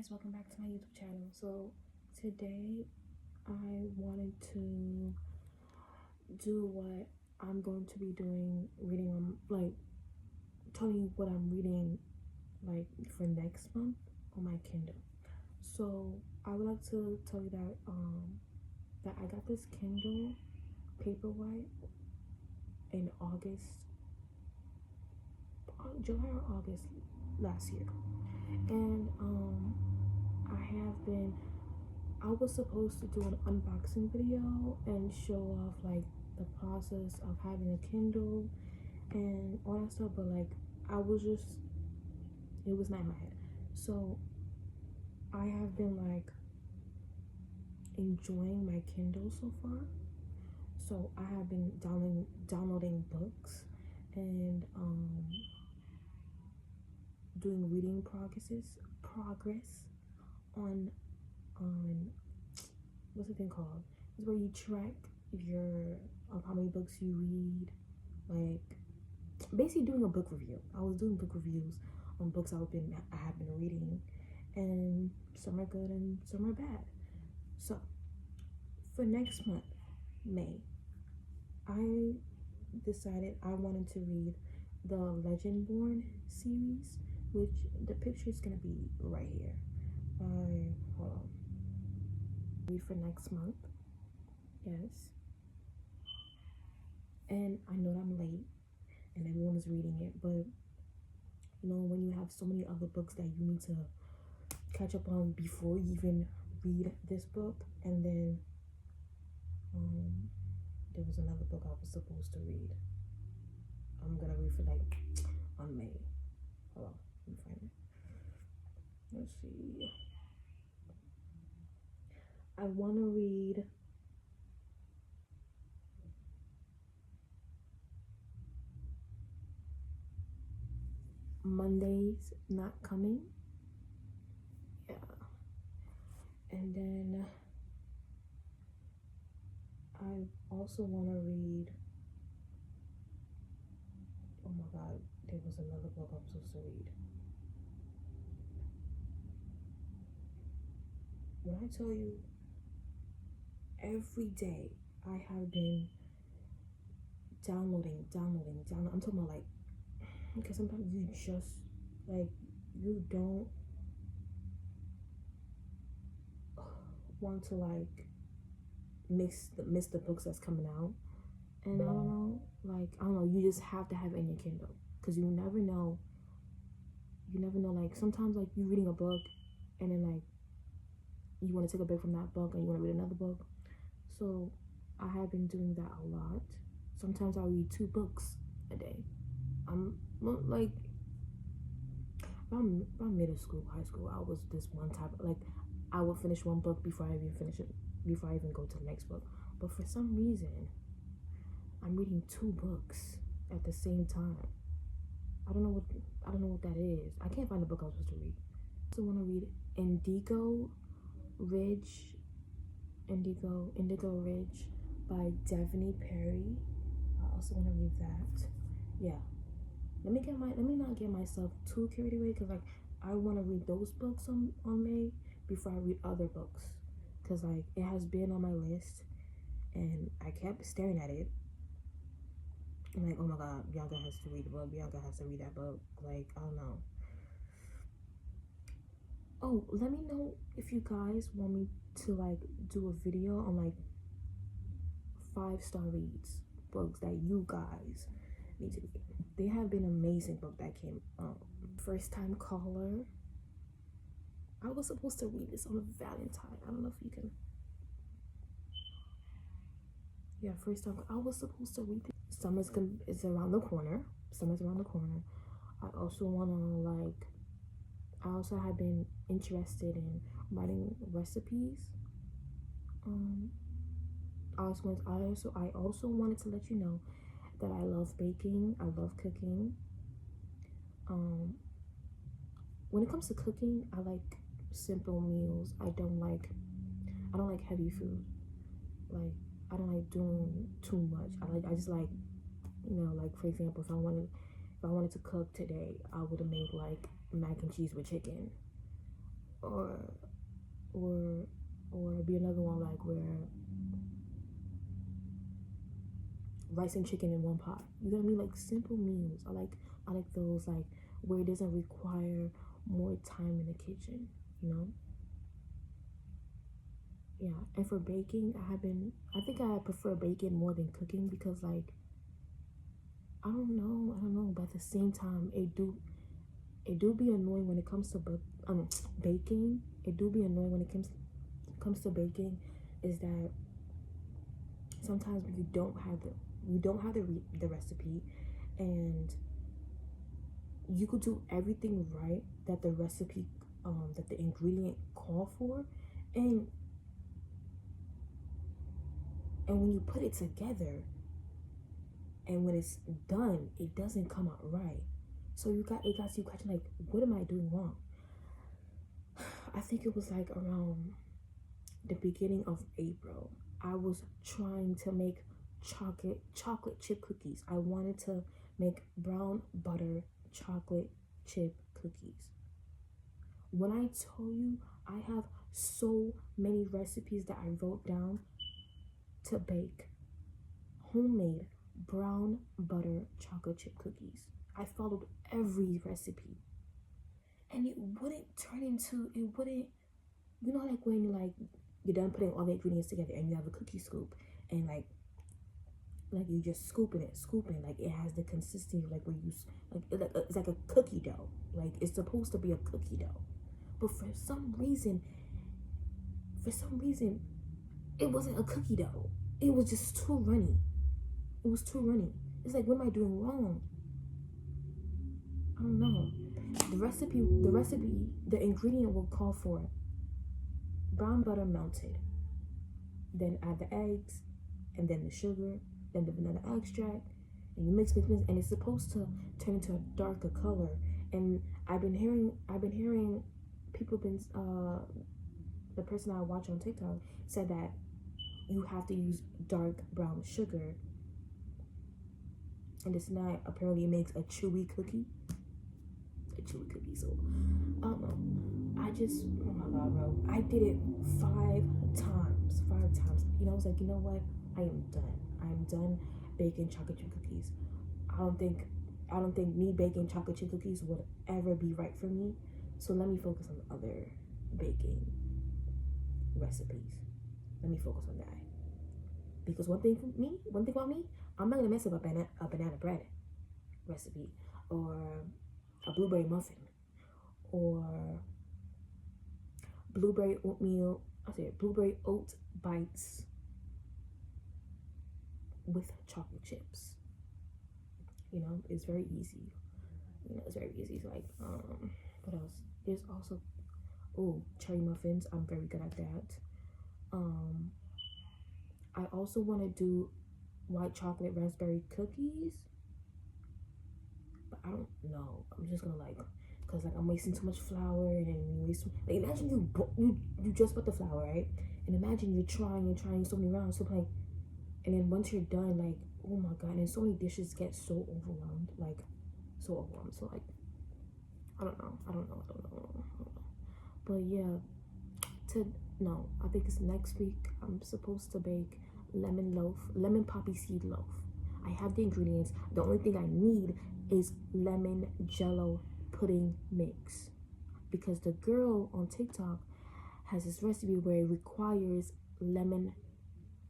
guys, welcome back to my YouTube channel. So today I wanted to do what I'm going to be doing, reading on, like, telling you what I'm reading like for next month on my Kindle. So I would like to tell you that I got this Kindle Paperwhite in July or August last year, and I was supposed to do an unboxing video and show off like the process of having a Kindle and all that stuff, but like it was not in my head. So I have been like enjoying my Kindle so far. So I have been downloading books and doing reading progress on what's the thing called? It's where you track your how many books you read, like basically doing a book review. I was doing book reviews on books I have been reading, and some are good and some are bad. So for next month, May, I decided I wanted to read the Legendborn series, which the picture is gonna be right here. Hold on. Read for next month, yes. And I know that I'm late and everyone is reading it, but you know, when you have so many other books that you need to catch up on before you even read this book, and then there was another book I was supposed to read. I'm gonna read for like on May. Hold on, let me find it. Let's see. I want to read Monday's Not Coming. Yeah. And then I also want to read, oh my god, there was another book I'm supposed to read. When I tell you, every day I have been downloading. I'm talking about like, because sometimes you just like, you don't want to like miss the books that's coming out, and I don't know, you just have to have it in your Kindle, because you never know, like sometimes like you reading a book and then like you want to take a break from that book and you want to read another book. So I have been doing that a lot. Sometimes I'll read 2 books a day. I'm like, around middle school, high school, I was this one type of, like, I would finish one book before I even go to the next book. But for some reason, I'm reading 2 books at the same time. I don't know what that is. I can't find the book I was supposed to read. I also want to read Indigo Ridge by Devney Perry. I also want to read that. Yeah. Let me not get myself too carried away, because like I want to read those books on May before I read other books, because like it has been on my list and I kept staring at it. I'm like, oh my god, Bianca has to read the book. Bianca has to read that book. Like, I don't know. Oh, let me know if you guys want me to like do a video on like 5-star reads, books that you guys need to read. They have been amazing book that came First Time Caller. I was supposed to read this on Valentine. I don't know if you can. Yeah, First Time. I was supposed to read this. Summer's around the corner. I also have been interested in writing recipes. I also wanted to let you know that I love baking. I love cooking. When it comes to cooking, I like simple meals. I don't like heavy food. Like, I don't like doing too much. I just like, like for example, if I wanted to cook today, I would have made like mac and cheese with chicken, or or be another one like where rice and chicken in one pot. You know what I mean? Like simple meals. I like those like where it doesn't require more time in the kitchen, you know? Yeah. And for baking, I think I prefer baking more than cooking because like I don't know, but at the same time it do be annoying when it comes to baking. It do be annoying when it comes to baking is that sometimes you don't have the recipe, and you could do everything right that the recipe that the ingredient call for, and when you put it together and when it's done it doesn't come out right. So it got you question like, what am I doing wrong? I think it was like around the beginning of April. I was trying to make chocolate chip cookies. I wanted to make brown butter chocolate chip cookies. When I tell you, I have so many recipes that I wrote down to bake homemade brown butter chocolate chip cookies. I followed every recipe, and it wouldn't turn into it wouldn't you know, like when you're done putting all the ingredients together and you have a cookie scoop, and like you just scooping like it has the consistency like where you it's like a cookie dough, like it's supposed to be a cookie dough, but for some reason it wasn't a cookie dough. It was just too runny. It was too runny. It's like, what am I doing wrong? I don't know. The ingredient will call for brown butter melted, then add the eggs, and then the sugar, then the vanilla extract, and you mix, and it's supposed to turn into a darker color. And I've been hearing people the person I watch on TikTok said that you have to use dark brown sugar, and it's not, apparently it makes a chewy cookie. So I don't know. Oh my god, bro, I did it 5 times. You know, I was like, you know what, I am done baking chocolate chip cookies. I don't think me baking chocolate chip cookies would ever be right for me, so let me focus on other baking recipes. Let me focus on that. Because one thing about me, I'm not gonna mess up a banana bread recipe, or a blueberry muffin, or blueberry oat bites with chocolate chips. You know, it's very easy. It's like, what else? There's also, cherry muffins. I'm very good at that. I also want to do white chocolate raspberry cookies, but I don't know. I'm just gonna cause I'm wasting too much flour, and you waste. Like, imagine you just put the flour, right? And imagine you're trying so many rounds, so and then once you're done, like, oh my god, and so many dishes get so overwhelmed, So I don't know. But yeah, I think it's next week. I'm supposed to bake lemon poppy seed loaf. I have the ingredients. The only thing I need is lemon jello pudding mix, because the girl on TikTok has this recipe where it requires lemon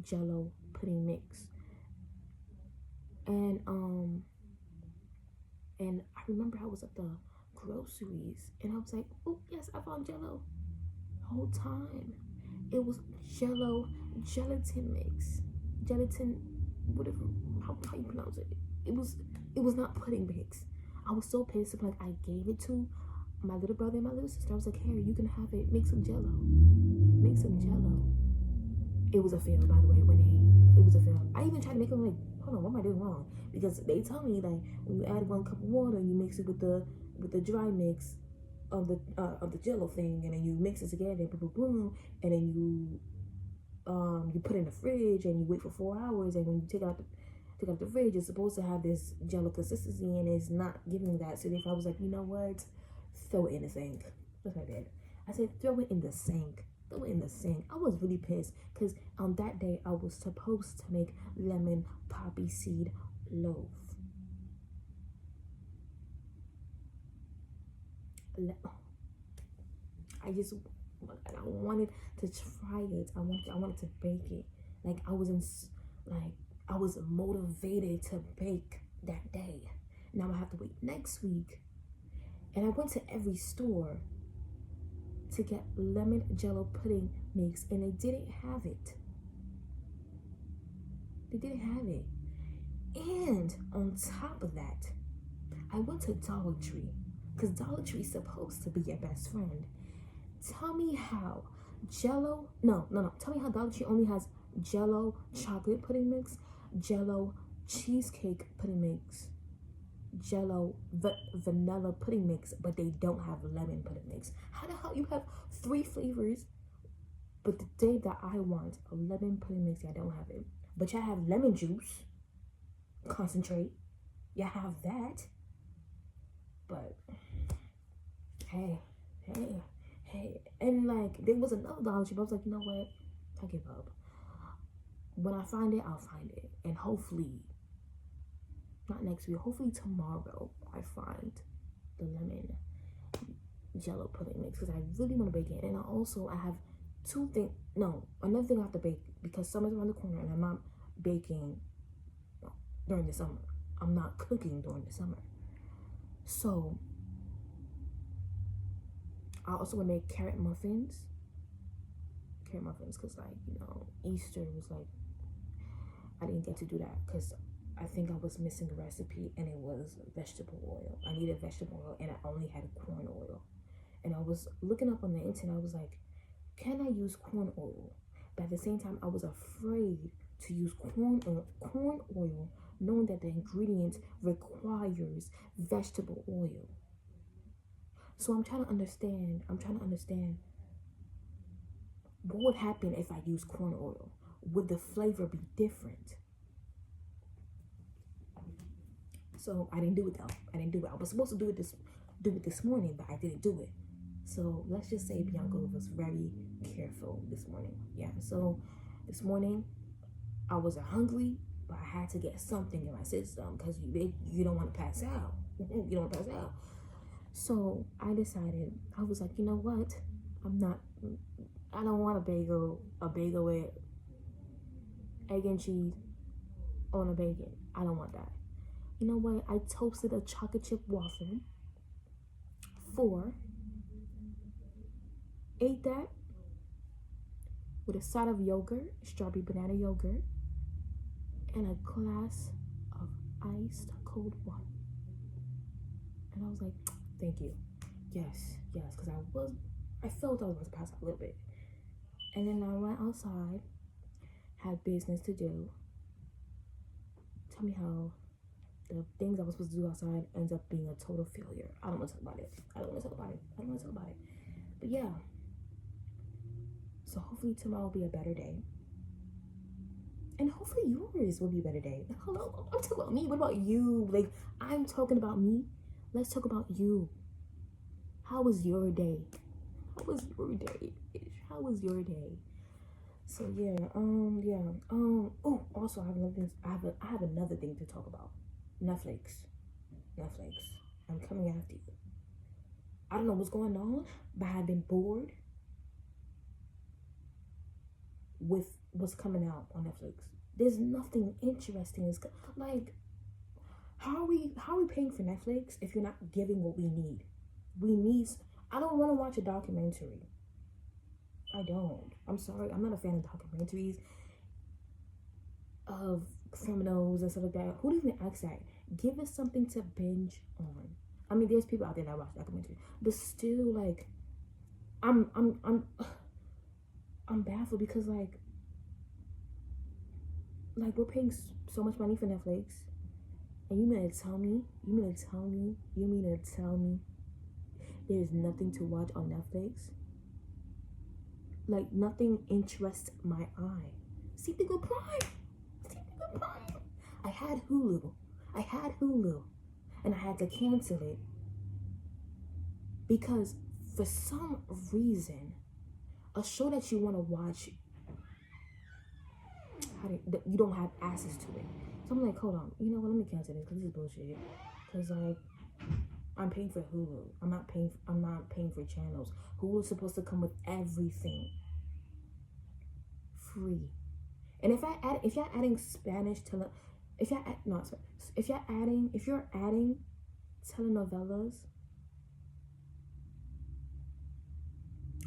jello pudding mix. And I remember I was at the groceries and I was like, oh yes, I found jello. Whole time it was gelatin mix, whatever, how you pronounce it. It was not pudding mix. I was so pissed. I gave it to my little brother and my little sister. I was like, here, you can have it. Make some jello. It was a fail, by the way. It was a fail. I even tried to make them like, hold on, what am I doing wrong? Because they tell me that when you add 1 cup of water and you mix it with the dry mix of the jello thing, and then you mix it together, boom, and then you put it in the fridge and you wait for 4 hours, and when you take out the fridge, it's supposed to have this jello consistency, and it's not giving that. So therefore I was like, you know what, throw it in the sink. That's what I did. I said, throw it in the sink. Throw it in the sink. I was really pissed because on that day I was supposed to make lemon poppy seed loaf. I just, I wanted to try it. I wanted to bake it. Like I was motivated to bake that day. Now I have to wait next week. And I went to every store to get lemon jello pudding mix, and they didn't have it. They didn't have it. And on top of that, I went to Dollar Tree because Dollar Tree is supposed to be your best friend. Tell me how Jello, no. Tell me how Dollar Tree only has Jello chocolate pudding mix, Jello cheesecake pudding mix, Jello vanilla pudding mix, but they don't have lemon pudding mix. How the hell you have 3 flavors, but the day that I want a lemon pudding mix, I don't have it. But y'all have lemon juice concentrate. Y'all have that. But hey. And like there was another Dollar Tree, but I was like, you know what? I give up. When I find it, I'll find it. And hopefully, not next week, hopefully tomorrow I find the lemon jello pudding mix because I really want to bake it. And I have another thing I have to bake because summer's around the corner and I'm not baking during the summer. I'm not cooking during the summer. So I also want to make carrot muffins because Easter was like, I didn't get to do that because I think I was missing a recipe and it was vegetable oil. I needed vegetable oil and I only had corn oil. And I was looking up on the internet, I was like, can I use corn oil? But at the same time, I was afraid to use corn oil knowing that the ingredient requires vegetable oil. So I'm trying to understand what would happen if I use corn oil. Would the flavor be different? So I didn't do it though. I was supposed to do it this morning, but I didn't do it. So let's just say Bianca was very careful this morning. Yeah. So this morning I wasn't hungry, but I had to get something in my system because you don't want to pass out. You don't want to pass out. So I decided, I was like, you know what? I don't want a bagel with egg and cheese on a bacon. I don't want that. You know what? I toasted a chocolate chip waffle. 4. Ate that with a side of yogurt, strawberry banana yogurt, and a glass of iced cold water. And I was like, thank you. Yes, because I felt I was about to pass out a little bit. And then I went outside, had business to do. Tell me how the things I was supposed to do outside ends up being a total failure. I don't want to talk about it. But yeah. So hopefully tomorrow will be a better day. And hopefully yours will be a better day. Hello, I'm talking about me. What about you? Like, I'm talking about me. Let's talk about you. How was your day? How was your day? So yeah, oh, also I have another thing to talk about. Netflix. I'm coming after you. I don't know what's going on, but I've been bored with what's coming out on Netflix. There's nothing interesting. It's like, how are we paying for Netflix if you're not giving what we need? I don't want to watch a documentary. I don't. I'm sorry. I'm not a fan of documentaries of criminals and stuff like that. Who even asks that? Give us something to binge on. I mean, there's people out there that watch documentaries, but still, like, I'm baffled because like we're paying so much money for Netflix, and you mean to tell me there's nothing to watch on Netflix? Like, nothing interests my eye. See the good Prime. I had Hulu, and I had to cancel it because for some reason, a show that you want to watch, you don't have access to it. So I'm like, hold on, you know what? Let me cancel this because this is bullshit. Because like, I'm paying for Hulu. I'm not paying for channels. Hulu is supposed to come with everything free. And if you're adding Spanish if you're adding telenovelas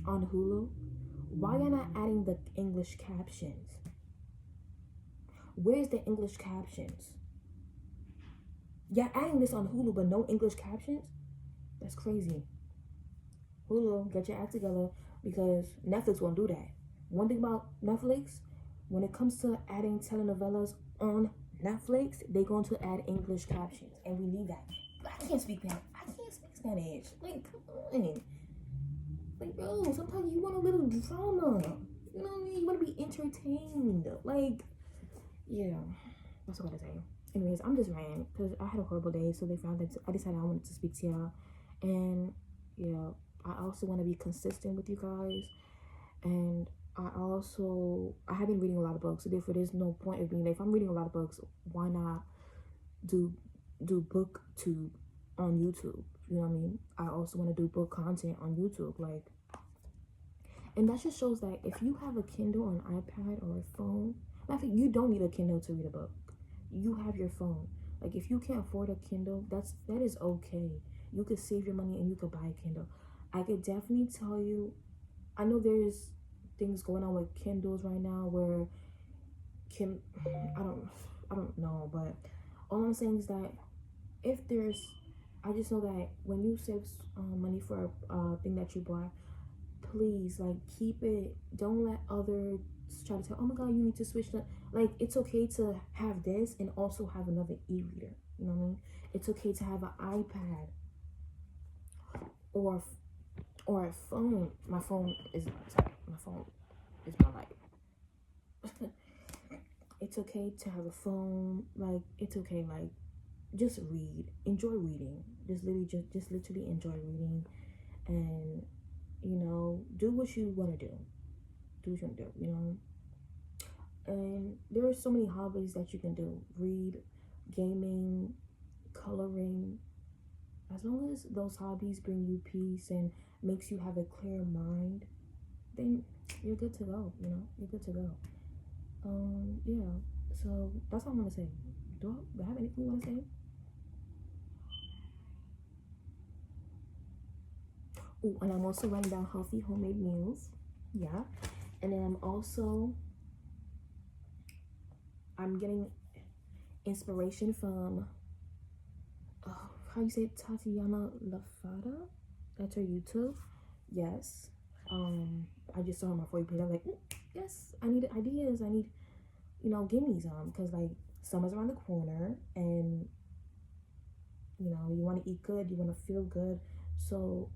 on Hulu, why are you not adding the English captions? Where's the English captions? You're adding this on Hulu, but no English captions? That's crazy. Hulu, get your act together, because Netflix won't do that. One thing about Netflix, when it comes to adding telenovelas on Netflix, they're going to add English captions, and we need that. I can't speak Spanish. Like, come on. Like, bro, sometimes you want a little drama. You know what I mean? You want to be entertained. Like, yeah, that's what I gotta say. Anyways, I'm just ranting because I had a horrible day, so I decided I wanted to speak to y'all. And yeah, I also want to be consistent with you guys. And I have been reading a lot of books, so therefore there's no point of being, if I'm reading a lot of books, why not do booktube on YouTube? You know what I mean? I also want to do book content on YouTube, like, and that just shows that if you have a Kindle or an iPad or a phone, I think you don't need a Kindle to read a book. You have your phone. Like, if you can't afford a Kindle, that is okay. You could save your money and you could buy a Kindle. I could definitely tell you, I know there's things going on with Kindles right now where I don't know, but all I'm saying is that I just know that when you save money for a thing that you buy, please, like, keep it. Don't let others try to tell, oh my god, you need to switch like, it's okay to have this and also have another e-reader. You know what I mean? It's okay to have an iPad or a phone. My phone is my life. It's okay to have a phone. Like, it's okay. Like, just read. Enjoy reading. Just literally enjoy reading, and you know, do what you want to do. Do what you want to do. You know. And there are so many hobbies that you can do. Read, gaming, coloring. As long as those hobbies bring you peace and makes you have a clear mind, then you're good to go. You know, you're good to go. Yeah. So that's all I'm gonna say. Do I have anything you want to say? Oh, and I'm also writing down healthy homemade meals. Yeah. And then I'm getting inspiration from, how you say it, Tatiana Lafada? That's her YouTube. Yes. I just saw her on my For You page. I was like, yes, I need ideas. I need, give me some, because like, summer's around the corner, and you want to eat good, you want to feel good. So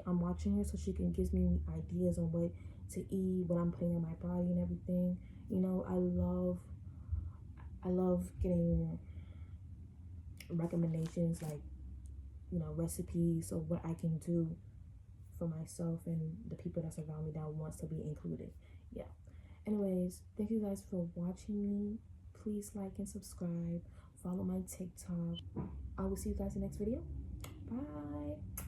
I'm watching her so she can give me ideas on what to eat, what I'm putting in my body and everything. I love getting recommendations, like, recipes of what I can do for myself and the people that's around me that wants to be included. Yeah. Anyways, thank you guys for watching me. Please like and subscribe. Follow my TikTok. I will see you guys in the next video. Bye.